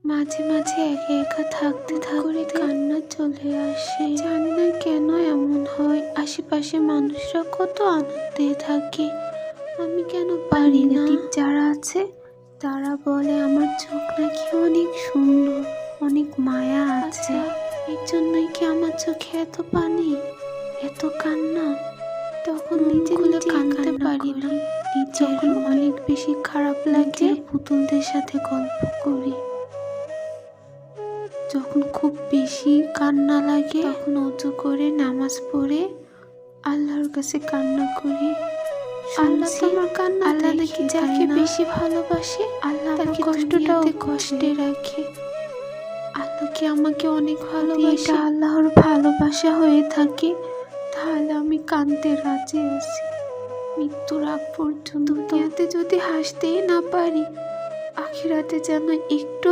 মাঝে মাঝে একা একা থাকতে থাকতে কান্না চলে আসে। জানি না কেন এমন হয়। আশেপাশে মানুষরা কত আনন্দে থাকে, আমি কেন পারি না? যারা আছে তারা বলে আমার চোখ নাকি অনেক সুন্দর, অনেক মায়া আছে। এর জন্যই কি আমার চোখে এত পানি, এত কান্না? তখন নিজে খুলে কাঁদতে পারি না। যখন অনেক বেশি খারাপ লাগে পুতুলদের সাথে গল্প করি। যখন খুব বেশি কান্না লাগে তখন উঁচু করে নামাজ পড়ে আল্লাহর কাছে কান্না করি। আল্লাহ তোমার কান্না, আল্লাহ নাকি যাকে বেশি ভালোবাসে আল্লাহ তাকে কষ্টটাও কষ্টে রাখে। আল্লাহ কি আমাকে অনেক ভালোবাসে, আল্লাহর ভালোবাসা হয়ে থাকে, তাহলে আমি কাঁদতে রাজি আছি মৃত্যুর আগ পর্যন্ত। দুনিয়াতে যদি হাসতেই না পারি, আখিরাতে যেন একটু